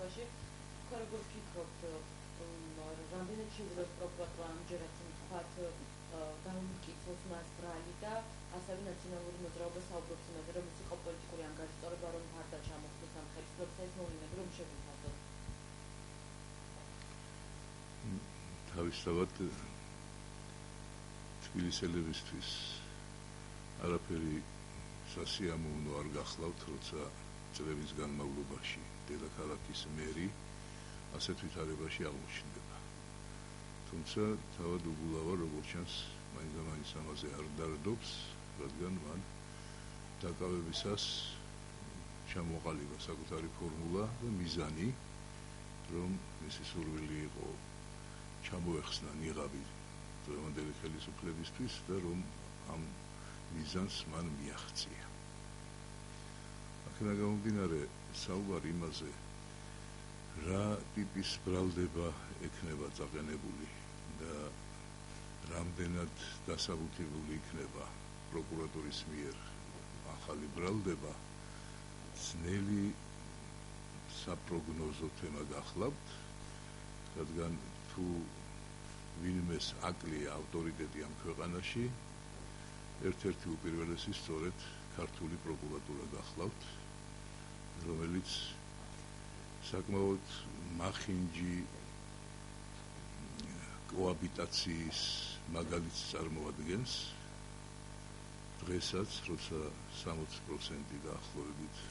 შემთხვევაში თქვენ როგორ ფიქრობთ, რამდენად შეიძლება პროკურატურა ამჯერად თქვათ დაუმტკიცოს მას ბრალი და ასევე ნაციონალური მოძრაობა საუბრობს იმაზე, რომ ის იყო პოლიტიკური ანგარიში, სწორება რომ ფარდა ჩამოხდეს ამ ხელისუფლებას ეს მოვლენები რომ შეგვითავაზოთ. თავისთავად თბილისელებისთვის არაფერი სასიამოვნო არ გახლავთ, როცა წლების განმავლობაში დედაქალაქის მერი ასეთ ვითარებაში აღმოჩნდება. თუმცა თავად უგულავა როგორც ჩანს მაინც ამაზე არ დარდობს, რადგან მან დაკავებისას ჩამოყალიბა საკუთარი ფორმულა და მიზანი, რომ მისი სურვილი იყო ჩამოეხსნა ნიღაბი დღევანდელი ხელისუფლებისთვის და რომ ამ მიზანს მან მიაღწია. აქედან გამომდინარე საუბარი იმაზე, რა ტიპის ბრალდება ექნება წაყენებული და რამდენად დასაბუთებული იქნება პროკურატურის მიერ ახალი ბრალდება, ძნელი საპროგნოზო თემა გახლავთ, რადგან თუ ვინმეს აკლია ავტორიტეტი ამ ქვეყანაში, ერთ-ერთი უპირველესი სწორედ ქართული პროკურატურა გახლავთ, რომელიც საკმაოდ მახინჯი კოაბიტაციის მაგალითს წარმოადგენს. დღესაც, როცა 60% დაახლოებით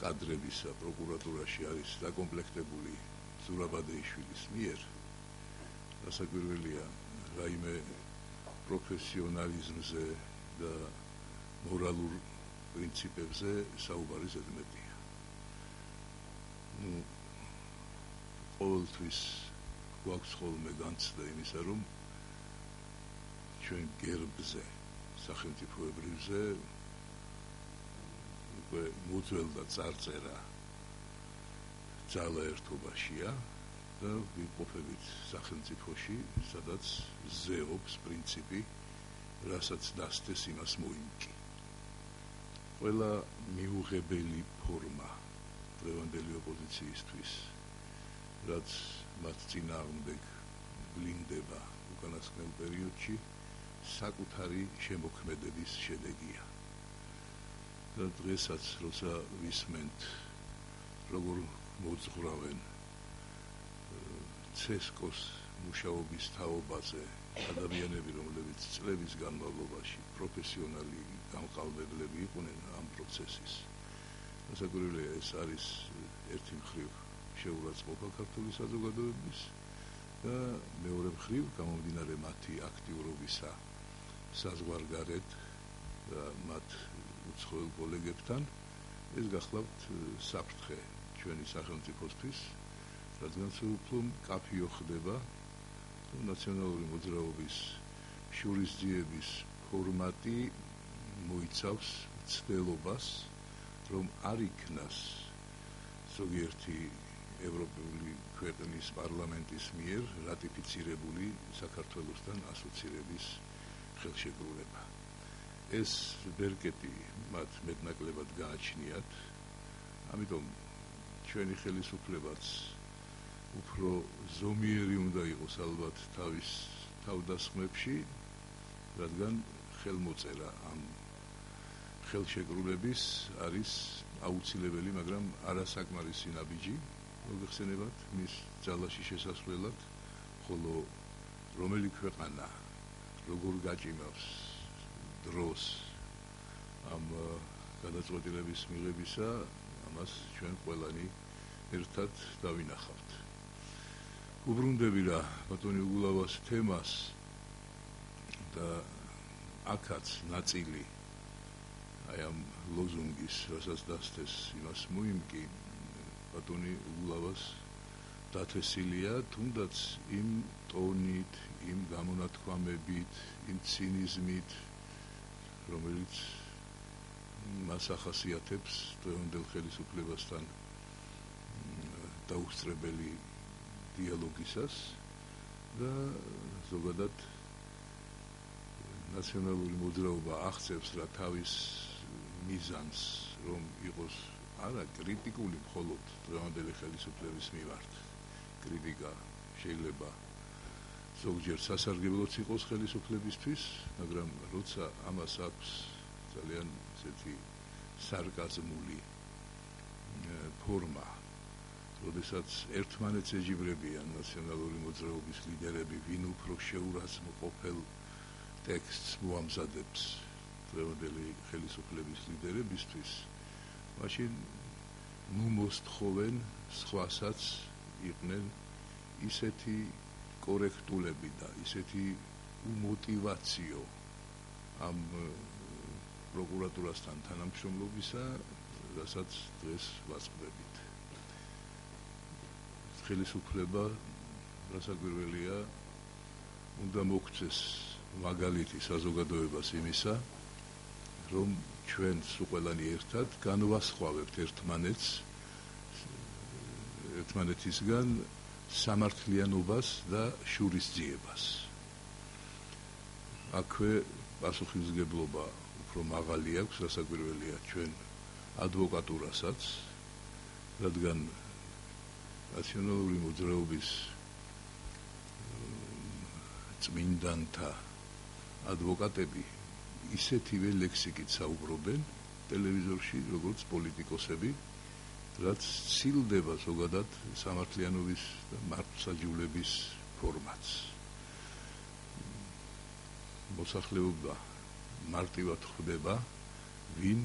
კადრებისა პროკურატურაში არის დაკომპლექტებული ზურაბადეიშვილის მიერ, რასაკვირველია, რაიმე პროფესიონალიზმზე და მორალურ პრინციპებზე საუბარი ზედმეტია. ყოველთვის გვაქვს ხოლმე განცდა იმისა, რომ ჩვენ გერბზე, სახელმწიფოებრივზე უკვე მოძველდა წარწერა ძალა ერთობაშია და ვიმყოფებით სახელმწიფოში, სადაც ზეობს პრინციპი, რასაც დასდეს იმას მოიმკი. ყველა მიუღებელი ფორმა დღევანდელი ოპოზიციისთვის, რაც მათ წინააღმდეგ ვლინდება უკანასკნელ პერიოდში, საკუთარი შემოქმედების შედეგია. და დღესაც, როცა ვისმენთ, როგორ მოძღვრავენ ცესკოს მუშაობის თაობაზე ადამიანები, რომლებიც წლების განმავლობაში პროფესიონალი გამყალბებლები იყვნენ ამ პროცესის. რასაკვირველია, ეს არის ერთი მხრივ შეურაცხყოფა ქართული საზოგადოების და მეორე მხრივ გამომდინარე მათი აქტიურობისა საზღვარგარეთ და მათ უცხოელ კოლეგებთან, ეს გახლავთ საფრთხე ჩვენი სახელმწიფოსთვის, რადგან უფრო მკაფიო ხდება ნაციონალური მოძრაობის შურისძიების ფორმატი მოიცავს ცდილობას, რომ არ იქნას ზოგიერთი ევროპული ქვეყნის პარლამენტის მიერ რატიფიცირებული საქართველოსთან ასოცირების ხელშეკრულება. ეს ბერკეტი მათ მეტნაკლებად გააჩნიათ, ამიტომ ჩვენი ხელისუფლებაც უფრო ზომიერი უნდა იყოს ალბათ თავის თავდასხმებში, რადგან ხელმოწერა ამ ხელშეკრულების არის აუცილებელი, მაგრამ არასაკმარისი ნაბიჯი მოგეხსენებათ მის ძალაში შესასვლელად, ხოლო რომელი ქვეყანა როგორ გაჭიმავს დროს ამ გადაწყვეტილების მიღებისა, ამას ჩვენ ყველანი ერთად დავინახავთ. უბრუნდები რა ბატონი უგულავას თემას და აქაც ნაწილი აი ამ ლოზუნგის, რასაც დასთეს იმას მოიმკი, ბატონი უგულავას დათესილია, თუნდაც იმ ტონით, იმ გამონათქვამებით, იმ ცინიზმით, რომელიც მას ახასიათებს დღევანდელ ხელისუფლებასთან დაუსწრებელი დიალოგისას და ზოგადად ნაციონალური მოძრაობა აღწევს რა თავის მიზანს, რომ იყოს არა კრიტიკული მხოლოდ დღევანდელი ხელისუფლების მიმართ. კრიტიკა შეიძლება ზოგჯერ სასარგებლოც იყოს ხელისუფლებისთვის, მაგრამ როცა ამას აქვს ძალიან ესეთი სარკაზმული ფორმა, როდესაც ერთმანეთს ეჯიბრებიან ნაციონალური მოძრაობის ლიდერები, ვინ უფრო შეურაცხმყოფელ ტექსტს მოამზადებს დღევანდელი ხელისუფლების ლიდერებისთვის, მაშინ მოსთხოვენ სხვასაც იყვნენ ისეთი კორექტულები და ისეთი უმოტივაციო ამ პროკურატურასთან თანამშრომლობისა, რასაც დღეს ვასწრებით. ხელისუფლება, რასაკვირველია, უნდა მოგცეს მაგალითი საზოგადოებას იმისა, რომ ჩვენ ყველანი ერთად განვასხვავებთ ერთმანეთისგან სამართლიანობას და შურისძიებას. აქვე პასუხისმგებლობა უფრო მაღალი აქვს, რასაკვირველია ჩვენ ადვოკატურასაც, რადგან ნაციონალური მოძრაობის წმინდანთა ადვოკატები ისეთივე ლექსიკით საუბრობენ ტელევიზორში, როგორც პოლიტიკოსები, რაც ცილდება ზოგადად სამართლიანობის და მართლმსაჯულების ფორმატს. მოსახლეობა მარტივად ხვდება, ვინ,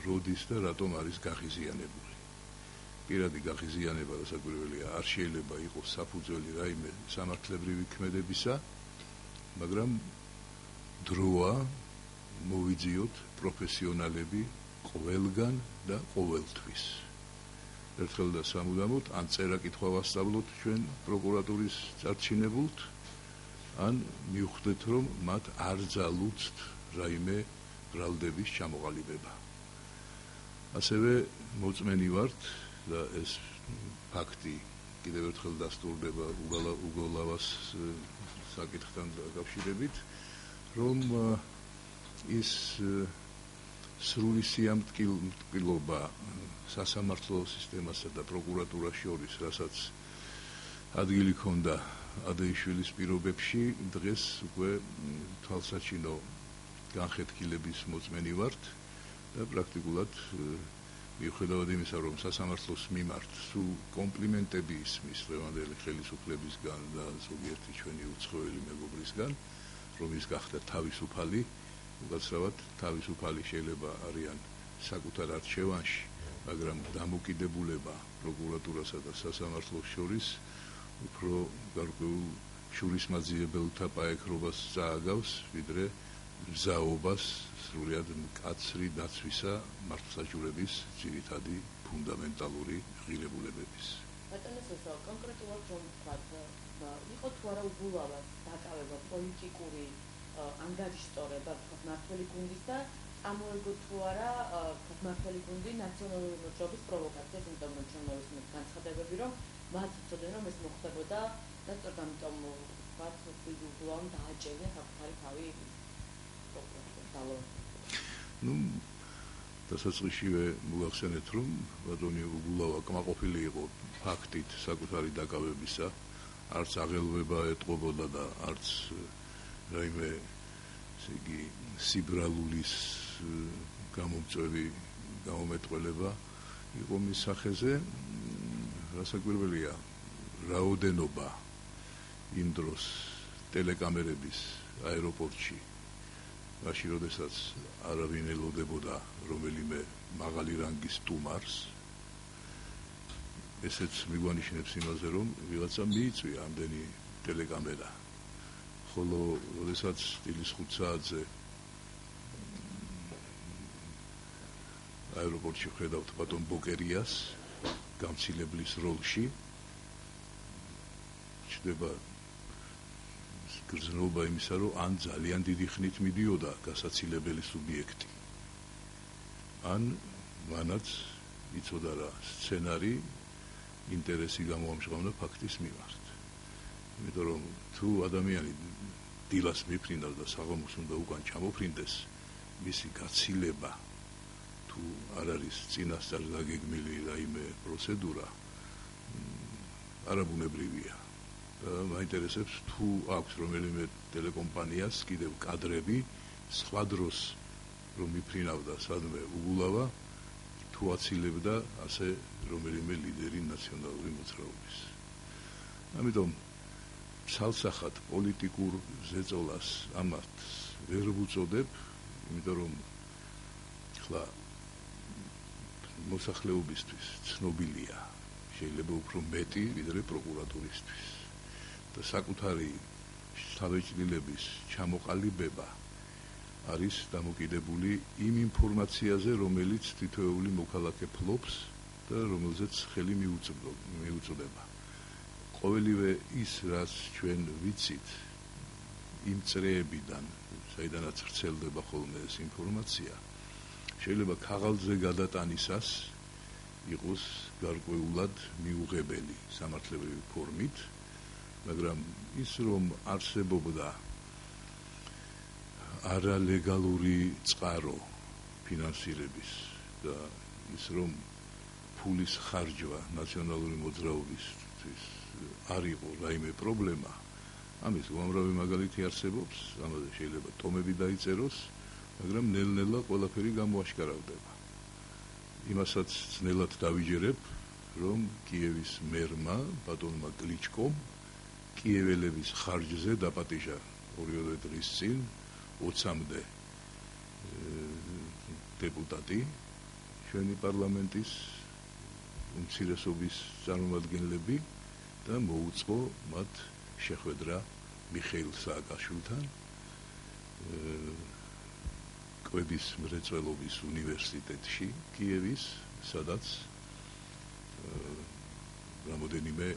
როდის და რატომ არის გაღიზიანებული. პირადი გაღიზიანება, რასაკვირველია, არ შეიძლება იყოს საფუძველი რაიმე სამართლებრივი ქმედებისა, მაგრამ დროა მოვიძიოთ პროფესიონალები ყველგან და ყოველთვის. ერთხელ და სამუდამოდ ან წერა-კითხვა ვასწავლოთ ჩვენ პროკურატურის წარჩინებულთ, ან მივხვდეთ, რომ მათ არ ძალუძთ რაიმე ბრალდების ჩამოყალიბება. ასევე მოწმენი ვართ და ეს ფაქტი კიდევ ერთხელ დასტურდება უგოლავას საკითხთან დაკავშირებით, რომ ის სრული სიამტკილობა სასამართლო სისტემასა და პროკურატურას შორის, რასაც ადგილი ჰქონდა ადეიშვილის პირობებში, დღეს უკვე თვალსაჩინო განხეთქილების მოწმენი ვართ და პრაქტიკულად მიუხედავად იმისა, რომ სასამართლოს მიმართ სულ კომპლიმენტები ისმის დღევანდელი ხელისუფლებისგან და ზოგიერთი ჩვენი უცხოელი მეგობრისგან, რომ ის გახდა თავისუფალი, უკაცრავად თავისუფალი შეიძლება არიან საკუთარ არჩევანში, მაგრამ დამოკიდებულება პროკურატურასა და სასამართლოს შორის უფრო გარკვეულ შურისმაძიებელთა პაექრობას წააგავს, ვიდრე მზაობას სრულად მკაცრი დაცვისა მართლმსაჯულების ძირითადი ფუნდამენტალური ღირებულებების. ბატონო სესო, კონკრეტულად რომ ვთქვათ, იყო თუ არა უგულავას დაკავება პოლიტიკური ანგარიშტორება მმართველი გუნდის და წამოეგო თუ არა მმართველი გუნდი ნაციონალური მოძრაობის პროვოკაციას, იმიტომ რომ ჩვენ მოვისმენთ განცხადებები, რომ მათ უწოდნენ, რომ ეს მოხდებოდა და სწორედ ამიტომ ვთქვათ, უგულავამ დააჭერია საკუთარი თავი დასაწყისშივე მოგახსენეთ, რომ ბატონი უგულავა კმაყოფილი იყო ფაქტით საკუთარი დაკავებისა, არც აღელვება ეტყობოდა და არც რაიმე სიბრალულის გამომწვევი გამომეტყველება იყო მის სახეზე. რასაკვირველია, რაოდენობა იმ დროს ტელეკამერების აეროპორტში, მაშინ როდესაც არავინ ელოდებოდა რომელიმე მაღალი რანგის სტუმარს, ესეც მიგვანიშნებს იმაზე, რომ ვიღაცა მიიწვია ამდენი ტელეკამერა. ხოლო როდესაც დილის 5 საათზე აეროპორტში ხედავთ ბატონ ბოკერიას გამცილებლის როლში, ჩდება გრძნობა იმისა, რომ ან ძალიან დიდი ხნით მიდიოდა გასაცილებელი სუბიექტი, ან მანაც იცოდა რა სცენარი ინტერესი გამოამჟღავნა ფაქტის მიმართ. იმიტომ რომ თუ ადამიანი დილას მიფრინავს და საღამოს უნდა უკან ჩამოფრინდეს, მისი გაცილება თუ თუ არ არის წინასწარ დაგეგმილი რაიმე პროცედურა, არაბუნებრივია. და მაინტერესებს თუ აქვს რომელიმე ტელეკომპანიას კიდევ კადრები სხვა დროს რომ მიფრინავდა სადმე უგულავა, თუ აცილებდა ასე რომელიმე ლიდერი ნაციონალური მოძრაობის. ამიტომ ცალსახად პოლიტიკურ ზეწოლას ამათ ვერ ვუწოდებ, იმიტომ რომ ხლა მოსახლეობისთვის ცნობილია შეიძლება უფრო მეტი ვიდრე პროკურატურისთვის და საკუთარი თავისუფლების ჩამოყალიბება არის დამოკიდებული იმ ინფორმაციაზე, რომელიც თითოეული მოქალაქე ფლობს და რომელზეც ხელი მიუწვდება. ყოველივე ის, რაც ჩვენ ვიცით იმ წრეებიდან, საიდანაც ვრცელდება ხოლმე ეს ინფორმაცია, შეიძლება ქაღალდზე გადატანისას იყოს გარკვეულად მიუღებელი სამართლებრივი ფორმით, მაგრამ ის რომ არსებობდა არალეგალური წყარო ფინანსირების და ის რომ ფულის ხარჯვა ნაციონალური მოძრაობისთვის არ იყო რაიმე პრობლემა, ამის უამრავი მაგალითი არსებობს, ამაზე შეიძლება ტომები დაიწეროს, მაგრამ ნელ-ნელა ყველაფერი გამოაშკარავდება. იმასაც ძნელად დავიჯერებ, რომ კიევის მერმა, ბატონმა კლიჩკომ, კიეველების ხარჯზე დაპატიჟა 2 დღის წინ 20-მდე დეპუტატი ჩვენი პარლამენტის უმცირესობის წარმომადგენლები და მოუწყო მათ შეხვედრა მიხეილ სააკაშვილთან კვების მრეწველობის უნივერსიტეტში კიევის, სადაც რამოდენიმე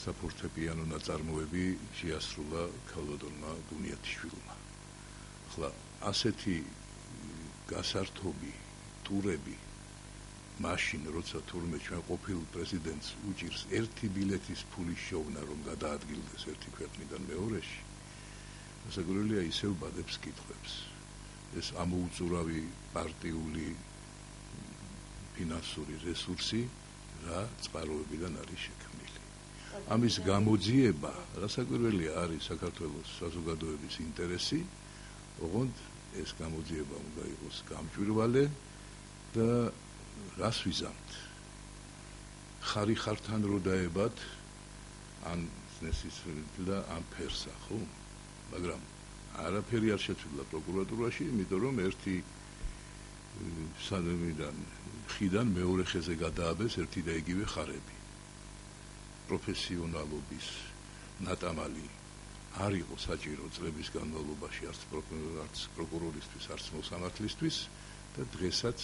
საფორტეპიანო ნაწარმოები შეასრულა ქალბატონმა გუნიათიშვილმა. ახლა ასეთი გასართობი ტურები მაშინ როცა თურმე ჩვენ ყოფილ პრეზიდენტს უჭირს ერთი ბილეთის ფულის შოვნა რომ გადაადგილდეს ერთი ქვეყნიდან მეორეში, გასაგრილია ისევ ბადებს კითხვებს. ეს ამოუწურავი პარტიული ფინანსური რესურსი რა წყაროებიდან არის შექმნილი. ამის გამოძიება, გასაგრილია არის საქართველოს საზოგადოების ინტერესი, ოღონდ ეს გამოძიება უნდა იყოს გამჭვირვალე და რას ვიზამთ? ხარი ხართან რო დაებად ან წნესის და ან ფერსა, ხო? მაგრამ არაფერი არ შეცვლილა პროკურატურაში, იმიტომ რომ ერთი სადმიდან ხიდან მეორე ხეზე გადააბეს ერთი და იგივე ხარები. პროფესიონალობის ნატამალი არ იყო საჭირო წლების განმავლობაში არც პროკურორისთვის, არც მოსამართლისთვის და დღესაც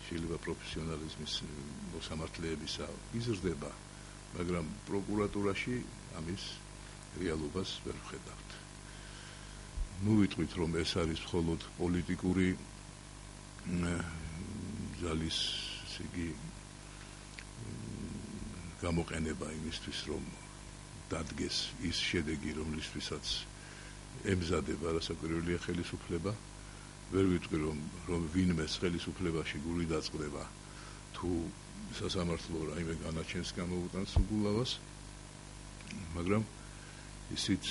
შეიძლება პროფესიონალიზმის მოსამართლეებისა იზრდება, მაგრამ პროკურატურაში ამის რეალობას ვერ ვხედავთ. ნუ ვიტყვით რომ ეს არის მხოლოდ პოლიტიკური ძალის იგი გამოყენება იმისთვის რომ დადგეს ის შედეგი რომლისთვისაც ემზადება რასაკვირველია ხელისუფლება, ვერ ვიტყვი რომ ვინმეს ხელისუფლებაში გული დაწყდება თუ სასამართლო რაიმე განაჩენს გამოუტანს უგულავას, მაგრამ ისიც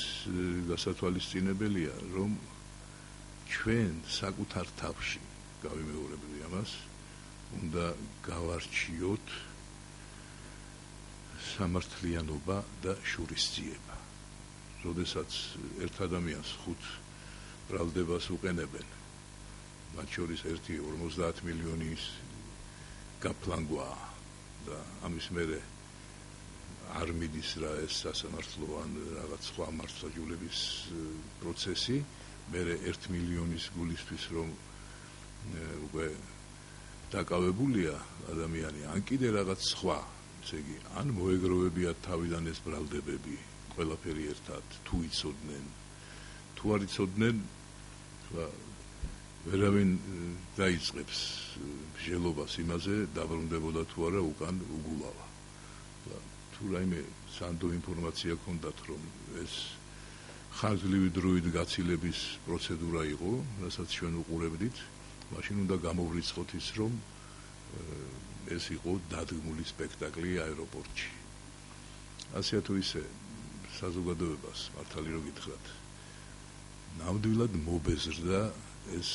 გასათვალისწინებელია, რომ ჩვენ საკუთარ თავში გავიმეორებდი ამას, უნდა გავარჩიოთ სამართლიანობა და შურისძიება. როდესაც ერთ ადამიანს 5 ბრალდებას უყენებენ, მათ შორის ერთი 50 მილიონის გაფლანგვა და ამის მერე არ მიდის რა ეს სასამართლო ან რაღაც სხვა მართლმსაჯულების პროცესი, მერე 1 მილიონის გულისთვის რომ უკვე დაკავებულია ადამიანი, ან კიდე რაღაც სხვა, ესე იგი, ან მოეგროვებიათ თავიდან ეს ბრალდებები, ყველაფერი ერთად, თუ იცოდნენ, თუ არ იცოდნენ, ვერავინ დაიწყებს მსჯელობას იმაზე, დაბრუნდებოდა თუ არა უკან უგულავა. თუ რაიმე სანდო ინფორმაცია გქონდათ, რომ ეს ხანგრძლივი დროით გაცილების პროცედურა იყო, რასაც ჩვენ უყურებდით, მაშინ უნდა გამოვრიცხოთ ის, რომ ეს იყო დადგმული სპექტაკლი აეროპორტში. ასე თუ ისე საზოგადოებას მართალი რო გითხრათ, ნამდვილად მობეზრდა ეს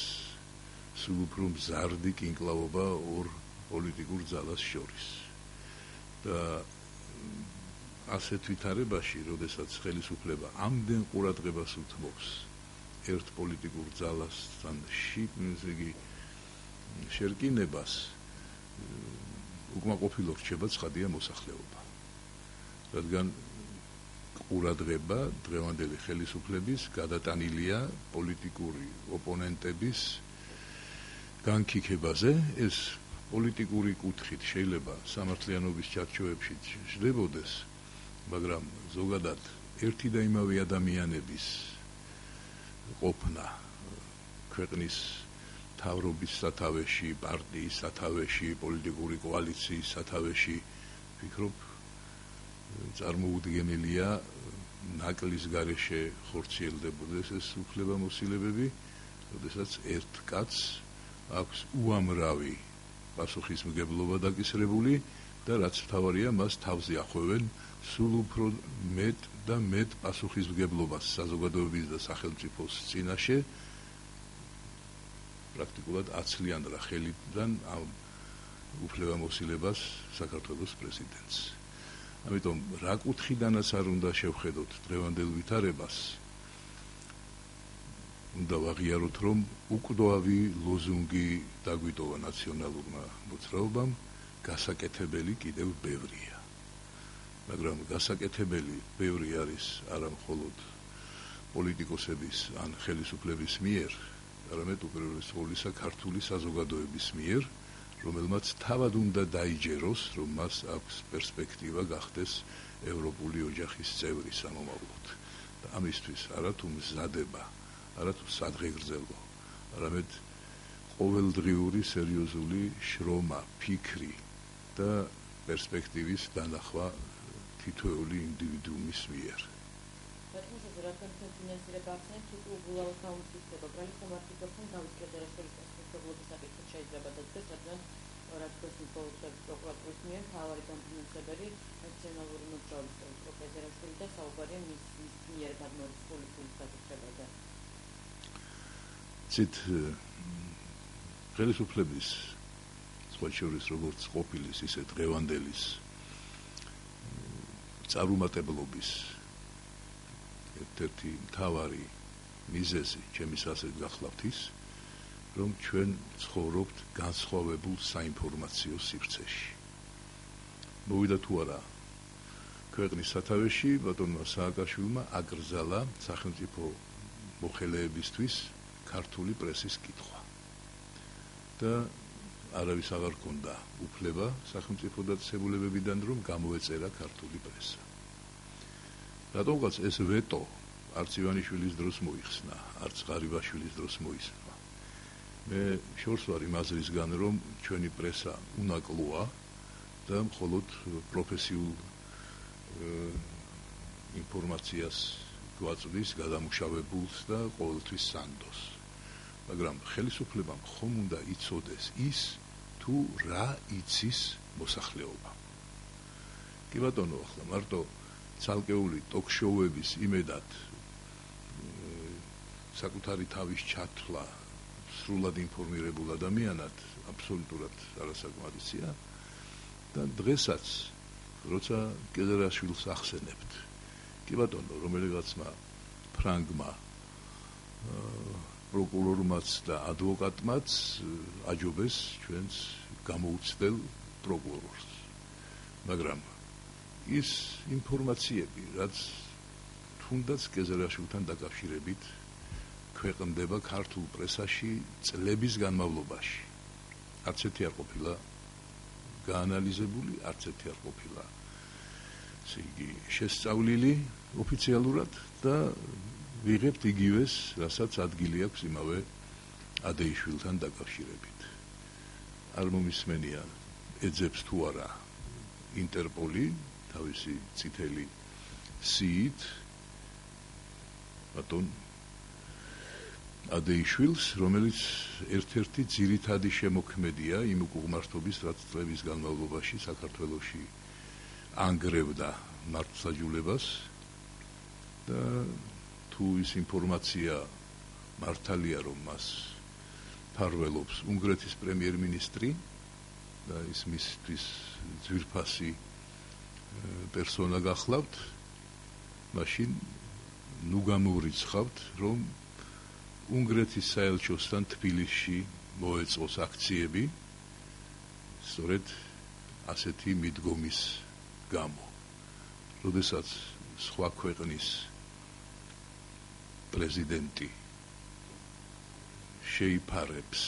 სულ უფრო მზარდი კინკლავობა ორ პოლიტიკურ ძალას შორის. და ასეთ ვითარებაში, როდესაც ხელისუფლება ამდენ ყურადღებას უთმობს ერთ პოლიტიკურ ძალასთან შერკინებას, უკმაყოფილო რჩება ცხადია მოსახლეობა. რადგან ყურადღება დღევანდელი ხელისუფლების გადატანილია პოლიტიკური ოპონენტების განკიქებაზე, ეს პოლიტიკური კუთხით შეიძლება სამართლიანობის ჩარჩოებში ჟდებოდეს, მაგრამ ზოგადად ერთი და იმავე ადამიანების ყოფნა ქვეყნის მთავრობის სათავეში, პარტიის სათავეში, პოლიტიკური კოალიციის სათავეში, ვფიქრობ, წარმოუდგენელია ნაკლის გარეშე ხორციელდებოდეს ეს უფლებამოსილებები, როდესაც ერთ კაცს აქვს უამრავი პასუხისმგებლობა დაკისრებული და რაც მთავარია, მას თავზე ახვევენ სულ უფრო მეტ და მეტ პასუხისმგებლობას საზოგადოების და სახელმწიფოს წინაშე, პრაქტიკულად აცლიან რა ხელიდან ამ უფლებამოსილებას საქართველოს პრეზიდენტს. ამიტომ რა კუთხიდანაც არ უნდა შევხედოთ დღევანდელ ვითარებას, უნდა ვაღიაროთ, რომ უკვდავი ლოზუნგი დაგვიტოვა ნაციონალურმა მოძრაობამ, გასაკეთებელი კიდევ ბევრია. მაგრამ გასაკეთებელი ბევრი არის არა მხოლოდ პოლიტიკოსების ან ხელისუფლების მიერ, არამედ უპირველეს ყოვლისა ქართული საზოგადოების მიერ, რომელმაც თავად უნდა დაიჯეროს, რომ მას აქვს პერსპექტივა გახდეს ევროპული ოჯახის წევრი სამომავლოდ. და ამისთვის არა თუ მზადება, არა თუ სადღეგრძელო, არამედ ყოველდღიური სერიოზული შრომა, ფიქრი და პერსპექტივის დანახვა თითოეული ინდივიდუუმის მიერ. რადგან რადგან ფინანსირება ახსენეთ, თუ გულაოს გამოცდილება, ბრალი ხომართიკოსთან დავის კედერაშვილის პასუხისმგებლობის საკითხით შეიძლება დადგეს, რადგან პროკურატურის მიერ მთავარი დამფინანსებელი ნაციონალური მოძრაობის პროფესორაშვილი და საუბარია მის მიერ გადმოწყებული ფულის საკითხებზე. ცით ხელისუფლების სხვა შორის როგორც ყოფილის, ისე დღევანდელის წარუმატებლობის ერთ-ერთი მთავარი მიზეზი ჩემის ასეთ გახლავთ ის, რომ ჩვენ ცხოვრობთ განსხვავებულ საინფორმაციო სივრცეში. მოვიდა თუ არა ქვეყნის სათავეში, ბატონმა სააკაშვილმა აკრძალა სახელმწიფო მოხელეებისთვის ქართული პრესის კითხვა. და არავის აღარ ჰქონდა უფლება სახელმწიფო დაწესებულებებიდან, რომ გამოეწერა ქართული პრესა. რატომღაც ეს ვეტო არც ივანიშვილის დროს მოიხსნა, არც ღარიბაშვილის დროს მოისმა. მე შორს ვარ იმ აზრისგან, რომ ჩვენი პრესა უნაკლოა და მხოლოდ პროფესიულ ინფორმაციას გვაწვდის გადამუშავებულს და ყოველთვის სანდოს. მაგრამ ხელისუფლებამ ხომ უნდა იცოდეს ის, თუ რა იცის მოსახლეობა. კი ბატონო, ახლა მარტო ცალკეული ტოქ-შოუების იმედად საკუთარი თავის ჩათვლა სრულად ინფორმირებულ ადამიანად აბსოლუტურად არასაკმარისია და დღესაც როცა კედერაშვილს ახსენებთ, კი ბატონო, რომელიღაცმა ფრანგმა პროკურორმაც და ადვოკატმაც აჯობეს ჩვენს გამოუცდელ პროკურორს. მაგრამ ის ინფორმაციები, რაც თუნდაც კედერაშვილთან დაკავშირებით ქვეყნდება ქართულ პრესაში წლების განმავლობაში, არც ერთი არ ყოფილა გაანალიზებული, არც ერთი არ ყოფილა შესწავლილი ოფიციალურად და ვიღებთ იგივეს, რასაც ადგილი აქვს იმავე ადეიშვილთან დაკავშირებით. არ მომისმენია, ეძებს თუ არა ინტერპოლი თავისი წითელი სიით ბატონ ადეიშვილს, რომელიც ერთ-ერთი ძირითადი შემოქმედია იმ უკუღმართობის, რაც წლების განმავლობაში საქართველოში ანგრევდა მართლმსაჯულებას და თუ ის ინფორმაცია მართალია, რომ მას ფარველობს უნგრეთის პრემიერ-მინისტრი და ის მისთვის ძვირფასი პერსონა გახლავთ, მაშინ ნუ გამოვრიცხავთ, რომ უნგრეთის საელჩოსთან თბილისში მოეწყოს აქციები, სწორედ ასეთი მიდგომის გამო. როდესაც სხვა ქვეყნის პრეზიდენტი შეიფარებს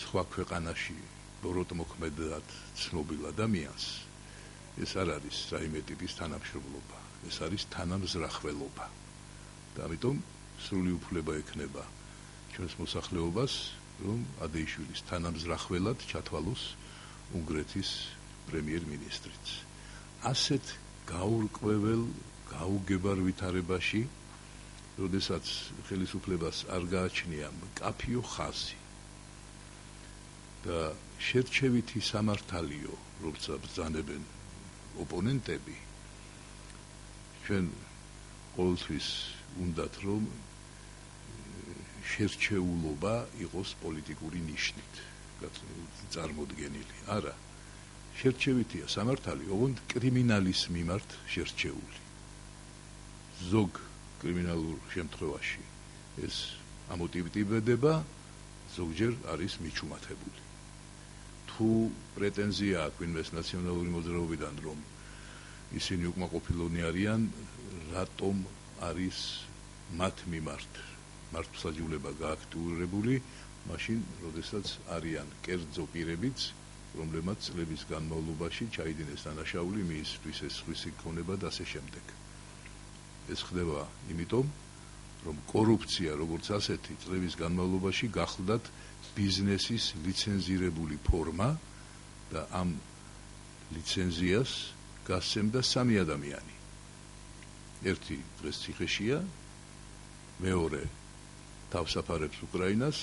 სხვა ქვეყანაში ბოროტმოქმედად ცნობილ ადამიანს, ეს არ არის რაიმე ტიპის თანამშრომლობა, ეს არის თანამზრახველობა. და ამიტომ სრული უფლება ექნება ჩვენს მოსახლეობას, რომ ადეიშვილის თანამზრახველად ჩათვალოს უნგრეთის პრემიერ-მინისტრიც. ასეთ გაურკვეველ, გაუგებარ ვითარებაში, როდესაც ხელისუფლებას არ გააჩნია მკაფიო ხაზი და შერჩევითი სამართალიო, როცა ბრძანებენ ოპონენტები, ჩვენ ყოველთვის უნდათ, რომ შერჩეულობა იყოს პოლიტიკური ნიშნით წარმოდგენილი. არა, შერჩევითია სამართალი, ოღონდ კრიმინალის მიმართ შერჩეული. ზოგ კრიმინალურ შემთხვევაში ეს ამოტივტივდება, ზოგჯერ არის მიჩუმათებული. თუ პრეტენზია აქვს ვინმეს ნაციონალური მოძრაობიდან, რომ ისინი უკმაყოფილონი არიან, რატომ არის მათ მიმართ მართლმსაჯულება გააქტიურებული, მაშინ, როდესაც არიან კერძო პირებიც, რომლებმაც წლების განმავლობაში ჩაიდინეს დანაშაული, მიისთვის ეს სხვისი ქონება და ასე შემდეგ. ეს ხდება იმიტომ, რომ კორუფცია, როგორც ასეთი, წლების განმავლობაში გახლდათ ბიზნესის ლიცენზირებული ფორმა და ამ ლიცენზიას გასცემდა სამი ადამიანი. ერთი დღეს ციხეშია, მეორე თავს აფარებს უკრაინას,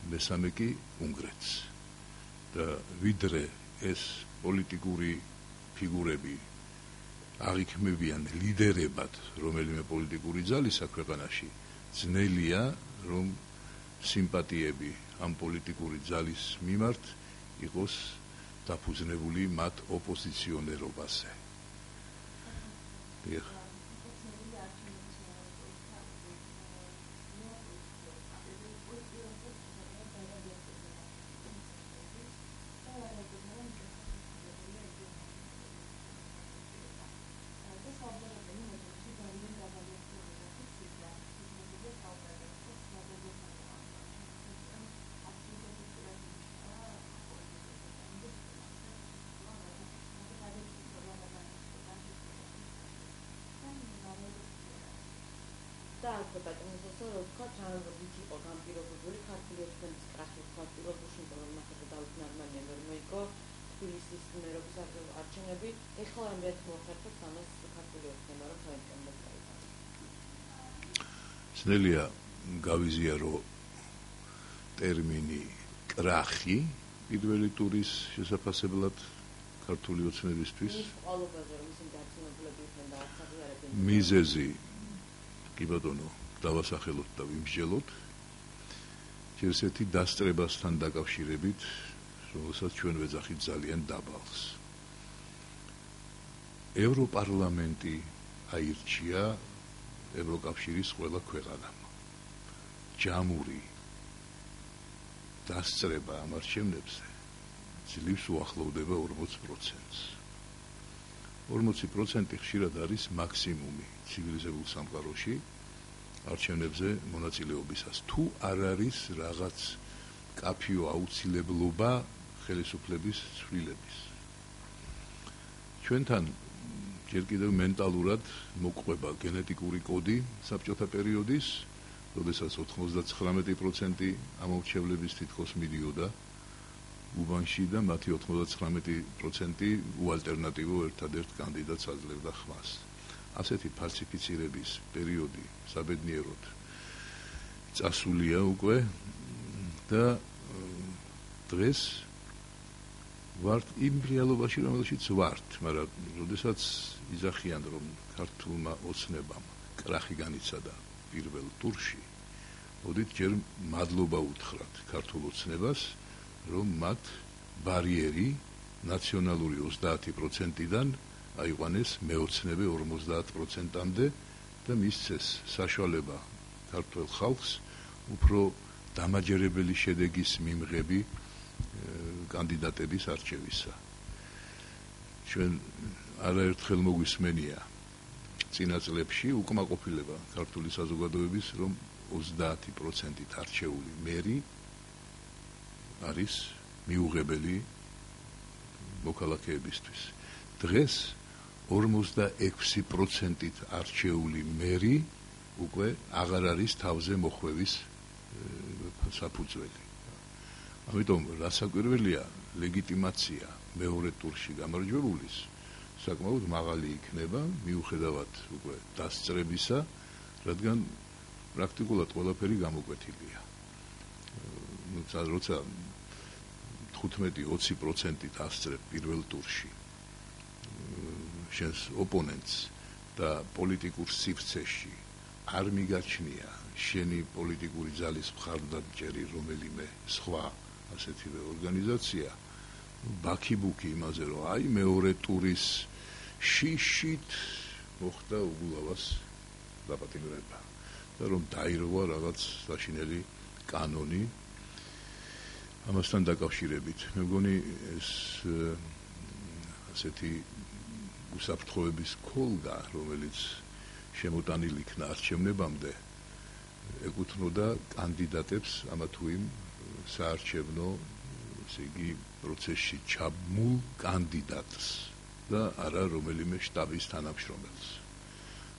მესამე კი უნგრეთს. და ვიდრე ეს პოლიტიკური ფიგურები აღიქმებიან ლიდერებად რომელიმე პოლიტიკური ძალისა ქვეყანაში, ძნელია, რომ სიმპათიები ამ პოლიტიკური ძალის მიმართ იყოს დაფუძნებული მათ ოპოზიციონერობაზე. და აქვე პატრონოსო, რომ თქვა, თანამედროვე იყო განპირობებული ქართული ოცნების კრახი თქვა პირობებში, რომ მასადა დავით ნარმანიანი რომ იყო თბილისის მერობის არჩევნები, ეხლა ამ ერთ მოხერხებს ამას ქართული ოცნება რომ დაიწყოს გაიგო. ძნელია გავიზიარო ტერმინი კრახი პირველი ტურის შესაძლებლად ქართული ოცნებისთვის. მიზეზი კი ბატონო, დავასახელოთ და ვიმსჯელოთ. ჯერსეთი დასწრებასთან დაკავშირებით, რომელსაც ჩვენ ვეძახით ძალიან დაბალს. ევროპარლამენტი აირჩია ევროკავშირის ყველა ქვეყანამ. ჯამური დასწრება ამ არჩევნებზე ძლივს უახლოვდება 40%-ს. 40% ხშირად არის მაქსიმუმი ცივილიზებულ სამყაროში არჩევნებზე მონაწილეობისას. თუ არ არის რაღაც კაფიო აუცილებლობა ხელისუფლების ცვლილების. ჩვენთან ჯერ კიდევ მენტალურად მოყვება გენეტიკური კოდი საბჭოთა პერიოდის, როდესაც 99% ამორჩევლების თითქოს მიდიოდა უბანში და მათი 99% უალტერნატივო ერთადერთ კანდიდატს აძლევდა ხმას. ასეთი ფალსიფიცირების პერიოდი საბედნიეროდ წასულია უკვე და დღეს ვართ იმ რეალობაში, რომელშიც ვართ, მაგრამ როდესაც იძახიან, რომ ქართულმა ოცნებამ კრახი განიცადა პირველ ტურში, მოდით ჯერ მადლობა უთხრათ ქართულ ოცნებას, რომ მათ ბარიერი ნაციონალური 30%-დან აიყვანეს მეოცნებე 50%-მდე და მისცეს საშუალება ქართულ ხალხს უფრო დამაჯერებელი შედეგის მიმღები კანდიდატების არჩევისა. ჩვენ არაერთხელ მოგვისმენია წინა წლებში უკმაყოფილება ქართული საზოგადოების, რომ 30%-ით არჩეული მერი არის მიუღებელი მოქალაქეებისთვის. დღეს 46%-ით არჩეული მერი უკვე აღარ არის თავზე მოხვევის საფუძველი. ამიტომ რასაკვირველია, ლეგიტიმაცია მეორე ტურში გამარჯვებულის საკმაოდ მაღალი იქნება, მიუხედავად უკვე დასწრებისა, რადგან პრაქტიკულად ყველაფერი გამოკვეთილია. როცა 15-20%-ით ასწრებ პირველ ტურში შენს ოპონენტს და პოლიტიკურ სივრცეში არ მიგაჩნია შენი პოლიტიკური ძალის მხარდამჭერი რომელიმე სხვა ასეთივე ორგანიზაცია, ბაქიბუქი იმაზე, რომ აი მეორე ტურის შიშით მოხდა უგულავას დაპატიმრება და რომ დაირღვა რაღაც საშინელი კანონი. ამასთან დაკავშირებით მე მგონი ეს ასეთი უსაფრთხოების ქოლგა, რომელიც შემოტანილი იქნა არჩევნებამდე, ეკუთვნოდა კანდიდატებს ამა თუ იმ საარჩევნო, ესე იგი, პროცესში ჩაბმულ კანდიდატს და არა რომელიმე შტაბის თანამშრომელს.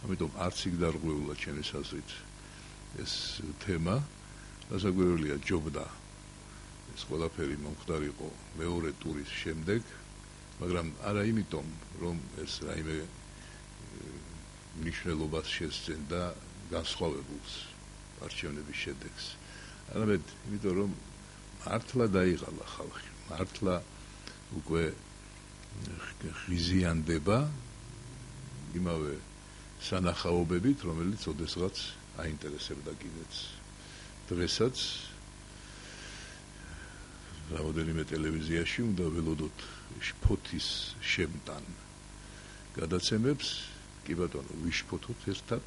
ამიტომ არც იქ დარღვეულა ჩემის აზრით ეს თემა, რასაკვირველია ჯობდა ეს ყველაფერი მომხდარიყო მეორე ტურის შემდეგ, მაგრამ არა იმიტომ, რომ ეს რაიმე მნიშვნელობას შესძენდა განსხვავებულს არჩევნების შედეგს. არამედ იმიტომ, რომ მართლა დაიღალა ხალხი, მართლა უკვე ღიზიანდება იმავე სანახაობებით, რომელიც ოდესღაც აინტერესებდა კიდეც. დღესაც რამოდენიმე ტელევიზიაში უნდა ველოდოთ შფოთის შემტან გადაცემებს, კი ბატონო, ვიშფოთოთ ერთად,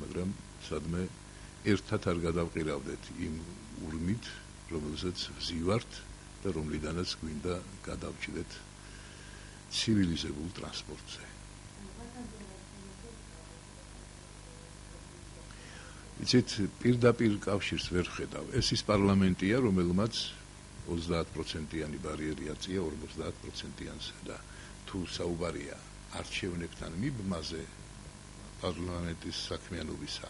მაგრამ სადმე ერთად არ გადავყირავდეთ იმ ურმით, რომელზეც ვზივართ და რომლიდანაც გვინდა გადავჭდეთ ცივილიზებულ ტრანსპორტზე. იცით, პირდაპირ კავშირს ვერ ხედავ. ეს ის პარლამენტია, რომელმაც 30%-იანი ბარიერი აწია 50%-იანზე და თუ საუბარია არჩევნებთან მიბმაზე პარლამენტის საქმიანობისა,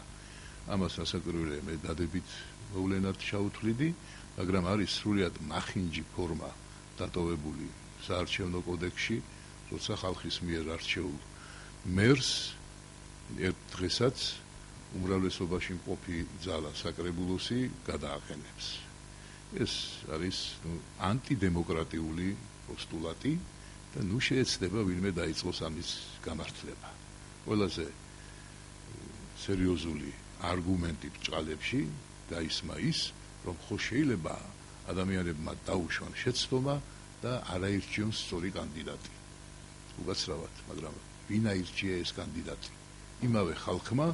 ამას რასაკვირველია მე დადებით მოვლენად ჩაუთვლიდი, მაგრამ არის სრულიად მახინჯი ფორმა დატოვებული საარჩევნო კოდექსში, როცა ხალხის მიერ არჩეულ მერს ერთ დღესაც უმრავლესობაში მყოფი ძალა საკრებულოსი გადააყენებს. ეს არის ანტიდემოკრატიული პოსტულატი და ნუ შეეცდება ვინმე დაიწყოს ამის გამართლება. ყველაზე სერიოზული არგუმენტი ბჭყალებში გაისმა ის, რომ ხო შეიძლება ადამიანებმა დაუშვან შეცდომა და არაირჩიონ სწორი კანდიდატი. უკაცრავად, მაგრამ ვინ აირჩია ეს კანდიდატი? იმავე ხალხმა,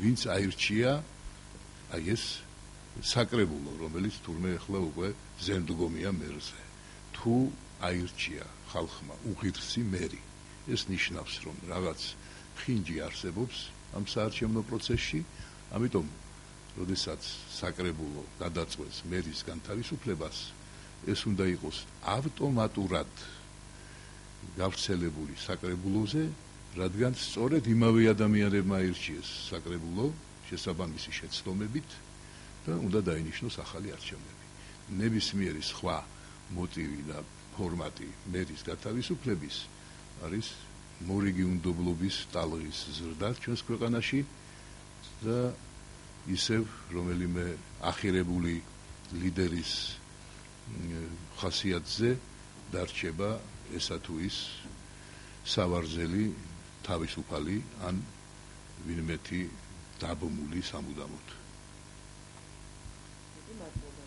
ვინც აირჩია აი ეს საკრებულო, რომელიც თურმე ახლა უკვე ზემდგომია მერზე. თუ აირჩია ხალხმა უღირსი მერი, ეს ნიშნავს, რომ რაღაც ხინჯი არსებობს ამ საარჩევნო პროცესში, ამიტომ როდესაც საკრებულო გადაწყვეტს მერის განთავისუფლებას, ეს უნდა იყოს ავტომატურად გავრცელებული საკრებულოზე, რადგან სწორედ იმავე ადამიანებმა აირჩიეს საკრებულო შესაბამისი შეცდომებით და უნდა დაინიშნოს ახალი არჩევნები. ნებისმიერი სხვა მოტივი და ფორმატი მერის გათავისუფლების არის მორიგი უნდობლობის ტალღის ზრდა ჩვენს ქვეყანაში და ისევ რომელიმე ახირებული ლიდერის ხასიათზე დარჩება ესა თუ ის სავარძელი თავისუფალი ან ვინმეთი დაბმული სამუდამოდ. მადლობა.